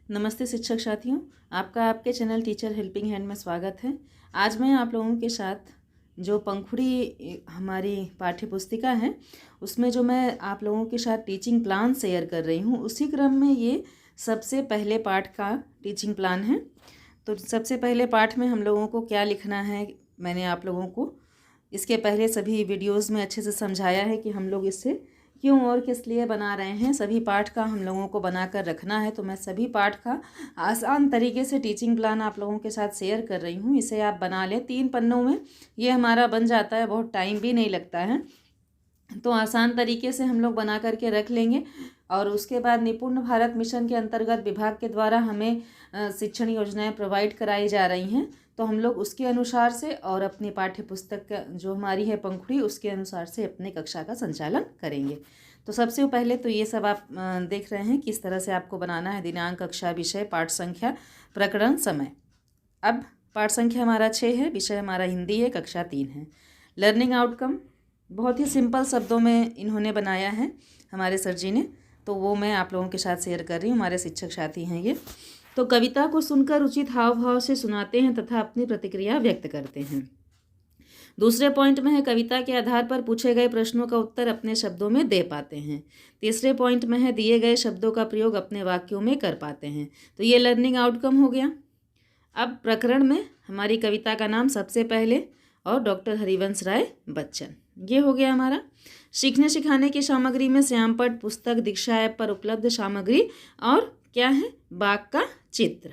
नमस्ते शिक्षक साथियों, आपका आपके चैनल टीचर हेल्पिंग हैंड में स्वागत है। आज मैं आप लोगों के साथ जो पंखुड़ी हमारी पाठ्य पुस्तिका है उसमें जो मैं आप लोगों के साथ टीचिंग प्लान शेयर कर रही हूँ, उसी क्रम में ये सबसे पहले पाठ का टीचिंग प्लान है। तो सबसे पहले पाठ में हम लोगों को क्या लिखना है, मैंने आप लोगों को इसके पहले सभी वीडियोज़ में अच्छे से समझाया है कि हम लोग इससे क्यों और किस लिए बना रहे हैं। सभी पाठ का हम लोगों को बना कर रखना है, तो मैं सभी पाठ का आसान तरीके से टीचिंग प्लान आप लोगों के साथ शेयर कर रही हूँ। इसे आप बना लें, 3 पन्नों में ये हमारा बन जाता है, बहुत टाइम भी नहीं लगता है। तो आसान तरीके से हम लोग बना करके रख लेंगे। और उसके बाद निपुण भारत मिशन के अंतर्गत विभाग के द्वारा हमें शिक्षण योजनाएं प्रोवाइड कराई जा रही हैं, तो हम लोग उसके अनुसार से और अपनी पाठ्य पुस्तक का जो हमारी है पंखुड़ी, उसके अनुसार से अपने कक्षा का संचालन करेंगे। तो सबसे पहले तो ये सब आप देख रहे हैं किस तरह से आपको बनाना है। दिनांक, कक्षा, विषय, पाठ संख्या, प्रकरण, समय। अब पाठ संख्या हमारा 6 है, विषय हमारा हिंदी है, कक्षा 3 है। लर्निंग आउटकम बहुत ही सिंपल शब्दों में इन्होंने बनाया है हमारे सर जी ने, तो वो मैं आप लोगों के साथ शेयर कर रही हूँ। हमारे शिक्षक साथी हैं ये। तो कविता को सुनकर उचित हाव भाव से सुनाते हैं तथा अपनी प्रतिक्रिया व्यक्त करते हैं। दूसरे पॉइंट में है कविता के आधार पर पूछे गए प्रश्नों का उत्तर अपने शब्दों में दे पाते हैं। तीसरे पॉइंट में है दिए गए शब्दों का प्रयोग अपने वाक्यों में कर पाते हैं। तो ये लर्निंग आउटकम हो गया। अब प्रकरण में हमारी कविता का नाम सबसे पहले और डॉक्टर हरिवंश राय बच्चन, ये हो गया हमारा। सीखने सिखाने की सामग्री में श्यामपट पुस्तक, दीक्षा ऐप पर उपलब्ध सामग्री और क्या है, बाग का चित्र।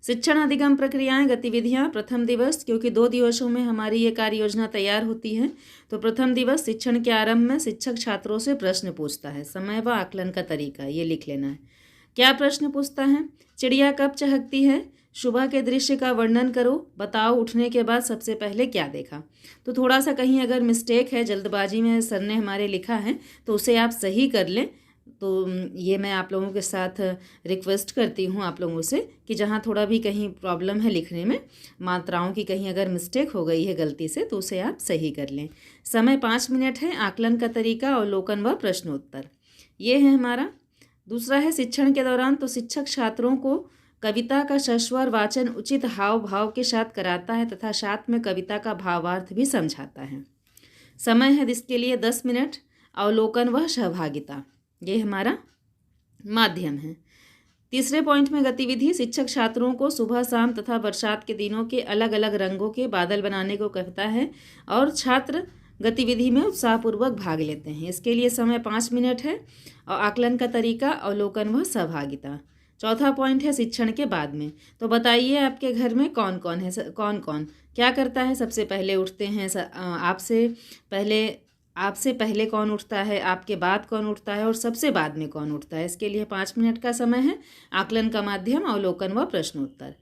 शिक्षण अधिगम प्रक्रियाएं, गतिविधियां। प्रथम दिवस, क्योंकि 2 दिवसों में हमारी ये कार्य योजना तैयार होती है, तो प्रथम दिवस शिक्षण के आरंभ में शिक्षक छात्रों से प्रश्न पूछता है। समय व आकलन का तरीका ये लिख लेना है। क्या प्रश्न पूछता है? चिड़िया कब चहकती है? सुबह के दृश्य का वर्णन करो। बताओ उठने के बाद सबसे पहले क्या देखा। तो थोड़ा सा कहीं अगर मिस्टेक है, जल्दबाजी में सर ने हमारे लिखा है, तो उसे आप सही कर लें। तो ये मैं आप लोगों के साथ रिक्वेस्ट करती हूँ आप लोगों से कि जहाँ थोड़ा भी कहीं प्रॉब्लम है लिखने में, मात्राओं की कहीं अगर मिस्टेक हो गई है गलती से, तो उसे आप सही कर लें। समय 5 मिनट है। आकलन का तरीका, अवलोकन व प्रश्नोत्तर, ये है हमारा। दूसरा है शिक्षण के दौरान, तो शिक्षक छात्रों को कविता का सस्वर वाचन उचित हाव भाव के साथ कराता है तथा साथ में कविता का भावार्थ भी समझाता है। समय है इसके लिए 10 मिनट। अवलोकन व सहभागिता, ये हमारा माध्यम है। तीसरे पॉइंट में गतिविधि, शिक्षक छात्रों को सुबह शाम तथा बरसात के दिनों के अलग अलग रंगों के बादल बनाने को कहता है और छात्र गतिविधि में उत्साहपूर्वक भाग लेते हैं। इसके लिए समय 5 मिनट है। और आकलन का तरीका, अवलोकन व सहभागिता। चौथा पॉइंट है शिक्षण के बाद में, तो बताइए आपके घर में कौन कौन है, कौन कौन क्या करता है। सबसे पहले उठते हैं आपसे पहले कौन उठता है, आपके बाद कौन उठता है और सबसे बाद में कौन उठता है। इसके लिए 5 मिनट का समय है। आकलन का माध्यम, अवलोकन व प्रश्नोत्तर।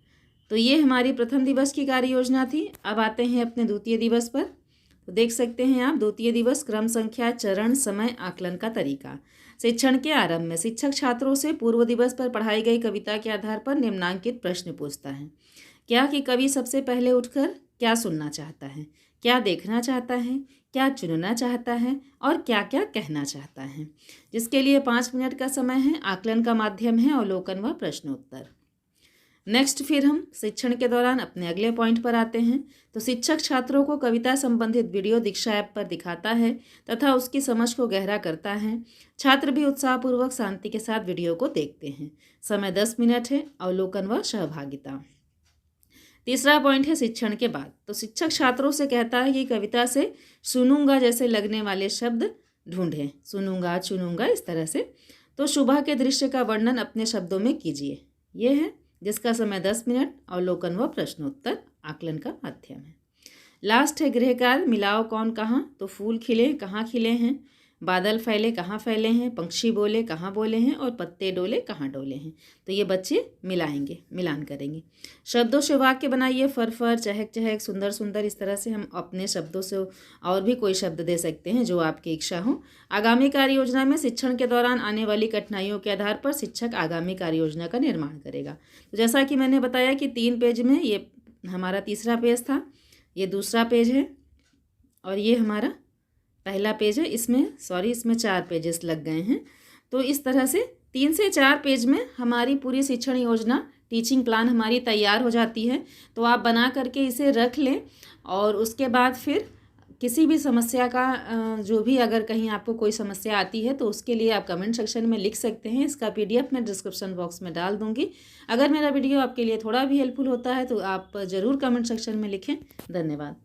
तो ये हमारी प्रथम दिवस की कार्य योजना थी। अब आते हैं अपने द्वितीय दिवस पर। तो देख सकते हैं आप, द्वितीय दिवस क्रम, संख्या, चरण, समय, आकलन का तरीका। शिक्षण के आरंभ में शिक्षक छात्रों से पूर्व दिवस पर पढ़ाई गई कविता के आधार पर निम्नांकित प्रश्न पूछता है। क्या कि कवि सबसे पहले उठकर क्या सुनना चाहता है, क्या देखना चाहता है, क्या चुनना चाहता है और क्या क्या कहना चाहता है। जिसके लिए 5 मिनट का समय है। आकलन का माध्यम है अवलोकन व प्रश्नोत्तर। नेक्स्ट फिर हम शिक्षण के दौरान अपने अगले पॉइंट पर आते हैं। तो शिक्षक छात्रों को कविता संबंधित वीडियो दीक्षा ऐप पर दिखाता है तथा उसकी समझ को गहरा करता है। छात्र भी उत्साहपूर्वक शांति के साथ वीडियो को देखते हैं। समय 10 मिनट है। अवलोकन व सहभागिता। तीसरा पॉइंट है शिक्षण के बाद, तो शिक्षक छात्रों से कहता है कि कविता से सुनूंगा जैसे लगने वाले शब्द ढूंढें। सुनूंगा, चुनूंगा, इस तरह से। तो सुबह के दृश्य का वर्णन अपने शब्दों में कीजिए, ये है। जिसका समय 10 मिनट। अवलोकन व प्रश्नोत्तर, आकलन का माध्यम है। लास्ट है गृहकार्य, मिलाओ कौन कहाँ। तो फूल खिले, कहाँ खिले हैं। बादल फैले, कहाँ फैले हैं। पंछी बोले, कहाँ बोले हैं। और पत्ते डोले, कहाँ डोले हैं। तो ये बच्चे मिलाएंगे, मिलान करेंगे। शब्दों से वाक्य बनाइए। फर फर, चहक चहक, सुंदर सुंदर, इस तरह से हम अपने शब्दों से और भी कोई शब्द दे सकते हैं जो आपकी इच्छा हो। आगामी कार्य योजना में शिक्षण के दौरान आने वाली कठिनाइयों के आधार पर शिक्षक आगामी कार्य योजना का निर्माण करेगा। तो जैसा कि मैंने बताया कि 3 पेज में, ये हमारा तीसरा पेज था, ये दूसरा पेज है और ये हमारा पहला पेज है। इसमें 4 पेजेस लग गए हैं। तो इस तरह से 3 से 4 पेज में हमारी पूरी शिक्षण योजना, टीचिंग प्लान हमारी तैयार हो जाती है। तो आप बना करके इसे रख लें और उसके बाद फिर किसी भी समस्या का जो भी अगर कहीं आपको कोई समस्या आती है तो उसके लिए आप कमेंट सेक्शन में लिख सकते हैं। इसका PDF मैं डिस्क्रिप्शन बॉक्स में डाल दूँगी। अगर मेरा वीडियो आपके लिए थोड़ा भी हेल्पफुल होता है तो आप ज़रूर कमेंट सेक्शन में लिखें। धन्यवाद।